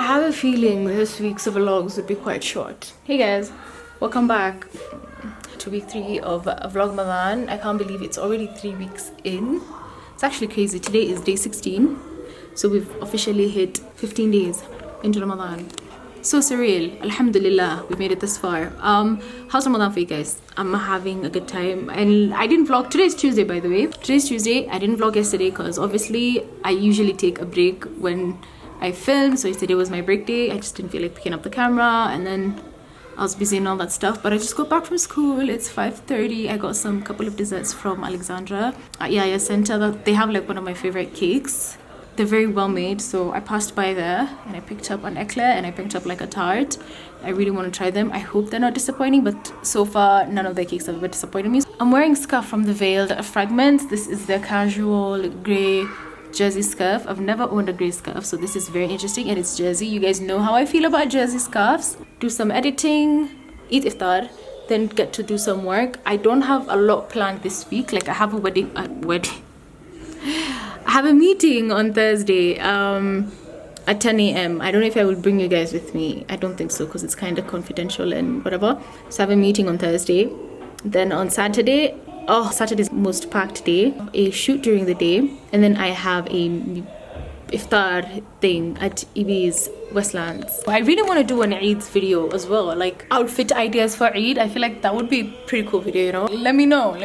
have a feeling this week's vlogs would be quite short. Hey guys, welcome back to week 3 of Vlogmadan. I can't believe it's already 3 weeks in. It's actually crazy. Today is day 16, so we've officially hit 15 days into Ramadan. So surreal. Alhamdulillah, we made it this far. How's Ramadan for you guys? I'm having a good time, and I didn't vlog. Today's Tuesday, by the way. Today's Tuesday. I didn't vlog yesterday because obviously I usually take a break when I film, so yesterday was my break day. I just didn't feel like picking up the camera, and then I was busy and all that stuff. But I just got back from school. It's 5:30. I got some couple of desserts from Alexandra at Yaya Center. They have like one of my favorite cakes. They're very well made, so I passed by there and I picked up an eclair and I picked up like a tart. I really want to try them. I hope they're not disappointing, but so far none of their cakes have ever disappointed me. I'm wearing a scarf from the Veiled Fragments. This is their casual grey jersey scarf. I've never owned a grey scarf, so this is very interesting, and it's jersey. You guys know how I feel about jersey scarves. Do some editing, eat iftar, then get to do some work. I don't have a lot planned this week. Like I have a I have a meeting on Thursday at 10 a.m. I don't know if I will bring you guys with me. I don't think so because it's kind of confidential and whatever. So I have a meeting on Thursday. Then on Saturday, Saturday's most packed day, a shoot during the day, and then I have a iftar thing at Ibi's Westlands. I really want to do an Eid video as well, like outfit ideas for Eid. I feel like that would be a pretty cool video, you know. Let me know.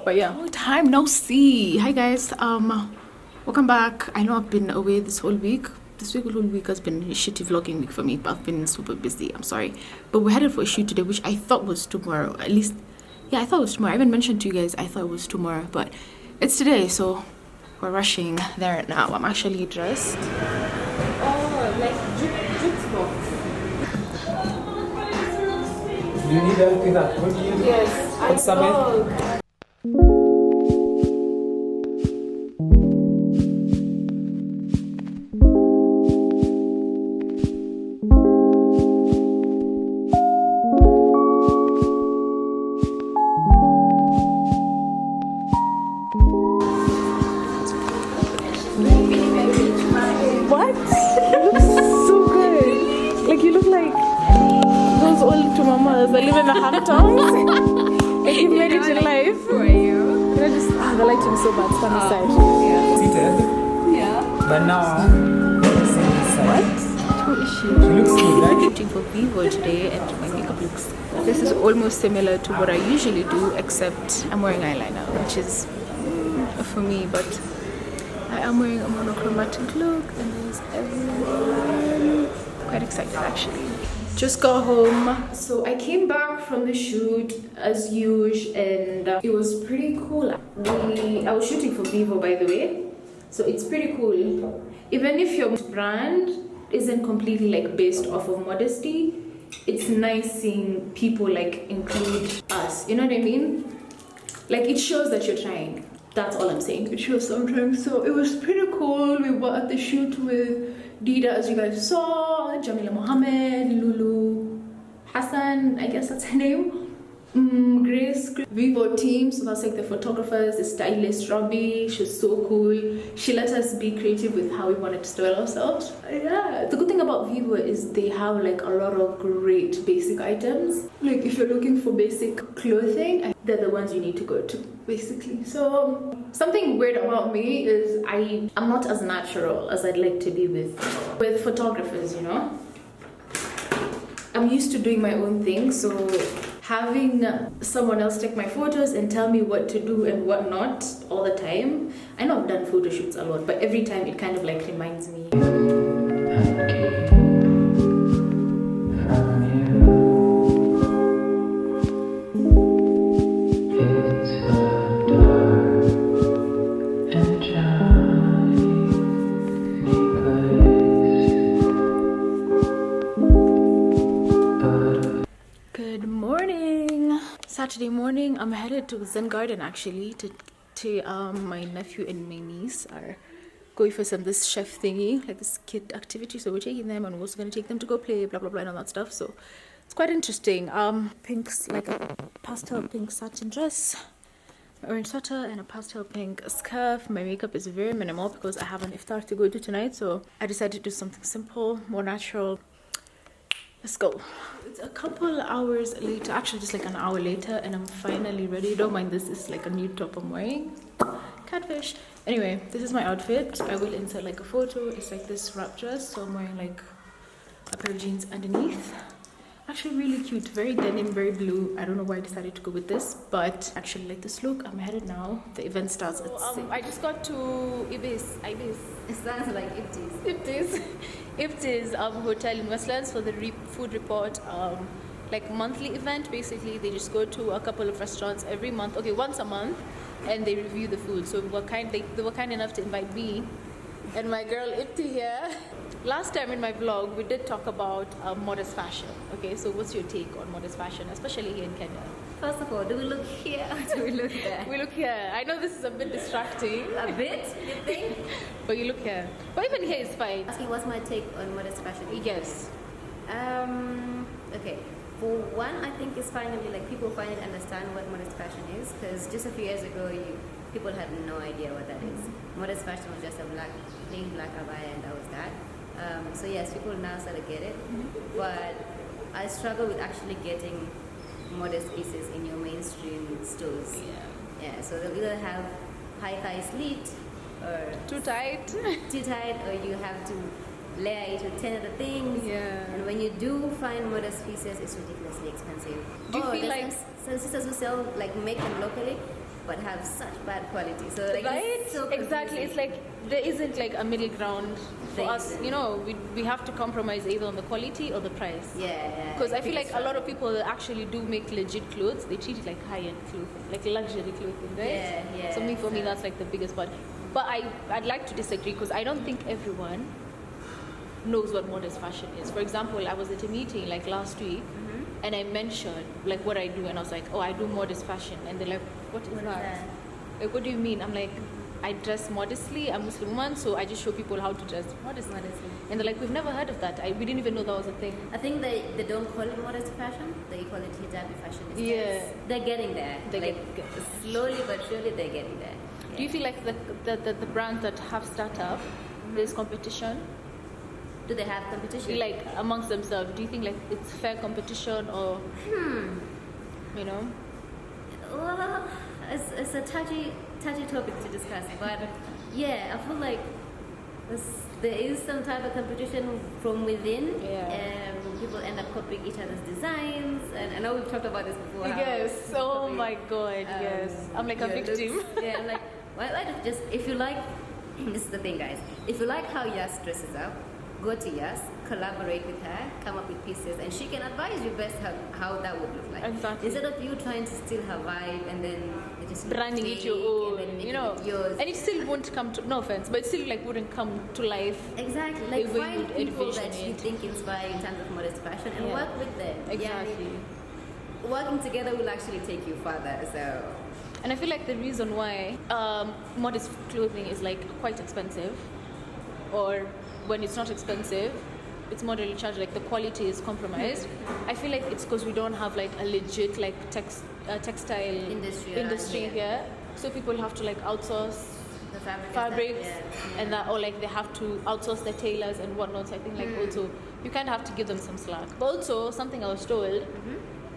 But yeah, long time no see. Hi guys, welcome back. I know I've been away this whole week. This whole week has been a shitty vlogging week for me, but I've been super busy. I'm sorry, but we're headed for a shoot today, which I thought was tomorrow. At least, yeah, I thought it was tomorrow. I even mentioned to you guys I thought it was tomorrow, but it's today, so we're rushing there now. I'm actually dressed. Oh, like jukebox. Do you need help with that? What do you do? Yes, what's something? What? You look so good. Like you look like those old to mamas that live in the Hamptons. Like you've made it in life. Who are you? Can I just? The lighting is so bad. Stand aside. Yeah. Seated. Yeah. But now, What? Who is she? she looks good, right? Shooting for Vivo today, and my makeup looks. This is almost similar to what I usually do, except I'm wearing eyeliner, which is for me, but I am wearing a monochromatic look, and there's everyone. Quite excited actually. Just got home. So I came back from the shoot as usual, and it was pretty cool. I was shooting for Vivo, by the way, so it's pretty cool. Even if your brand isn't completely like based off of modesty, it's nice seeing people like include us. You know what I mean? Like it shows that you're trying. That's all I'm saying. It shows sometimes. So it was pretty cool. We were at the shoot with Dida, as you guys saw, Jamila Mohammed, Lulu, Hassan, I guess that's her name. Grace, Vivo team, so that's like the photographers, the stylist Robbie. She's so cool. She let us be creative with how we wanted to style ourselves. Yeah, the good thing about Vivo is they have like a lot of great basic items. Like if you're looking for basic clothing, they're the ones you need to go to, basically. So something weird about me is I'm not as natural as I'd like to be with photographers, you know. I'm used to doing my own thing, so having someone else take my photos and tell me what to do and what not all the time. I know I've done photo shoots a lot, but every time it kind of like reminds me. Saturday morning, I'm headed to Zen Garden actually to my nephew and my niece are going for this chef thingy, like this kid activity. So we're taking them, and we're also going to take them to go play, blah blah blah, and all that stuff. So it's quite interesting. Pink's like a pastel pink satin dress, orange sweater and a pastel pink scarf. My makeup is very minimal because I have an iftar to go to tonight, so I decided to do something simple, more natural. Let's go. It's a couple hours later, actually just like an hour later, and I'm finally ready. Don't mind this, is like a new top I'm wearing. Catfish. Anyway, this is my outfit. I will insert like a photo. It's like this wrap dress, so I'm wearing like a pair of jeans underneath. Actually really cute, very denim, very blue. I don't know why I decided to go with this, but I actually like this look. I'm headed now. The event starts at 6. I just got to Ibis. It sounds like Iftar's hotel in Westlands for the food report, like monthly event. Basically, they just go to a couple of restaurants every month. Okay, once a month, and they review the food. So they were kind enough to invite me and my girl Ifti here. Last time in my vlog, we did talk about modest fashion. Okay, so what's your take on modest fashion, especially here in Kenya? First of all, do we look here or do we look there? We look here. I know this is a bit distracting. A bit, you think? But you look here. But even here is fine. Asking what's my take on modest fashion? Yes. Okay. For one, I think it's finally like people finally understand what modest fashion is, because just a few years ago, people had no idea what that is. Modest fashion was just a plain black abaya, and that was that. So yes, people now start to get it, but I struggle with actually getting modest pieces in your mainstream stores. Yeah. So they'll either have high-thigh slit or too tight, or you have to layer it with 10 other things. Yeah. And when you do find modest pieces, it's ridiculously expensive. Do you feel like some sisters who sell make them locally, but have such bad quality? So like, right? it's so exactly. It's like there isn't like a middle ground for us. You know, we have to compromise either on the quality or the price. Yeah. Because I feel like a lot of people actually do make legit clothes. They treat it like high-end clothing, like luxury clothing, right? Yeah. So for me, that's like the biggest part. But I'd like to disagree, because I don't think everyone knows what modest fashion is. For example, I was at a meeting like last week, and I mentioned like what I do, and I was like, oh, I do modest fashion, and they're like, what is that? Like, what do you mean? I'm like, I dress modestly. I'm Muslim woman, so I just show people how to dress modestly. And they're like, we've never heard of that. We didn't even know that was a thing. I think they don't call it modest fashion. They call it hijabi fashion. Yeah. They're getting there. Slowly but surely they're getting there. Do you feel like the brands that have startup, there's competition? Do they have competition? Like amongst themselves, do you think like it's fair competition, or you know? Well, it's a touchy topic to discuss, but yeah, I feel like there is some type of competition from within, and people end up copying each other's designs. And I know we've talked about this before. Yes. Oh my God. Yes. I'm like a victim. Yeah. I'm like, why don't just, if you like, this is the thing, guys. If you like how Yas dresses up, go to Yas, collaborate with her, come up with pieces, and she can advise you best how that would look like. Exactly. Instead of you trying to steal her vibe and then just branding it your own, and then you know, yours. and it still won't come to, no offense, but it still like wouldn't come to life. Exactly. Like find people that you it. think inspire in terms of modest fashion and work with them. Exactly. Yeah, working together will actually take you further. So. And I feel like the reason why modest clothing is like quite expensive, or when it's not expensive, it's moderately charged, like the quality is compromised. I feel like it's because we don't have like a legit like textile industry here, so people have to like outsource the fabrics and that, or like they have to outsource their tailors and whatnot. So I think like also you kind of have to give them some slack. But also something I was told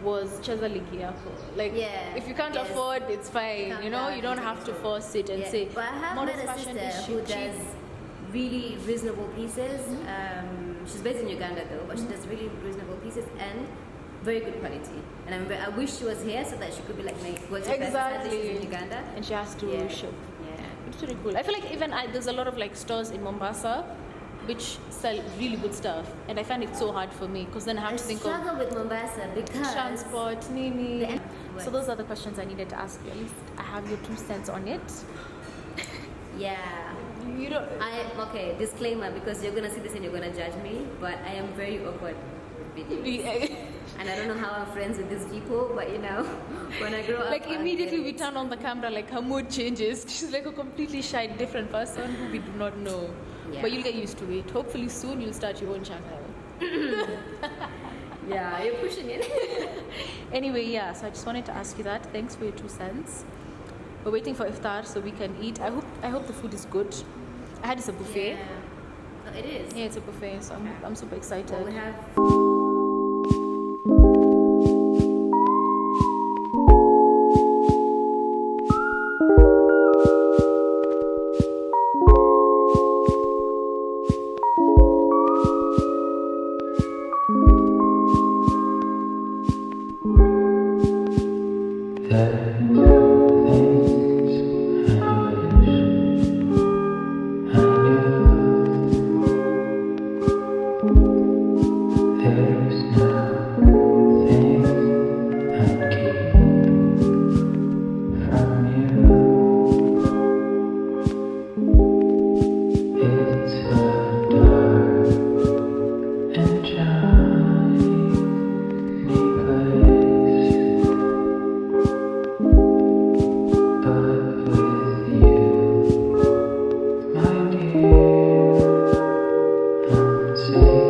was cheza ligi yako. Like if you can't afford, it's fine. You know, you don't have to force it and say. But I have met a sister who does really reasonable pieces. She's based in Uganda though, but she does really reasonable pieces and very good quality. And I wish she was here so that she could be like my go-to exactly in Uganda. And she has to ship. It's really cool. I feel like even there's a lot of like stores in Mombasa which sell really good stuff, and I find it so hard for me because then I have to think of struggle with Mombasa because transport, nini. So those are the questions I needed to ask you. At least I have your 2 cents on it. Yeah. You don't. Okay. Disclaimer, because you're gonna see this and you're gonna judge me, but I am very awkward with videos. And I don't know how I'm friends with these people, but you know, when I grow up, like immediately we turn on the camera, like her mood changes. She's like a completely shy, different person who we do not know. Yeah. But you'll get used to it. Hopefully soon you'll start your own channel. Yeah, you're pushing it. Anyway, so I just wanted to ask you that. Thanks for your 2 cents. We're waiting for iftar so we can eat. I hope the food is good. I heard it's a buffet. Yeah. Oh, it is. Yeah, it's a buffet, so I'm super excited. Well, we have. Say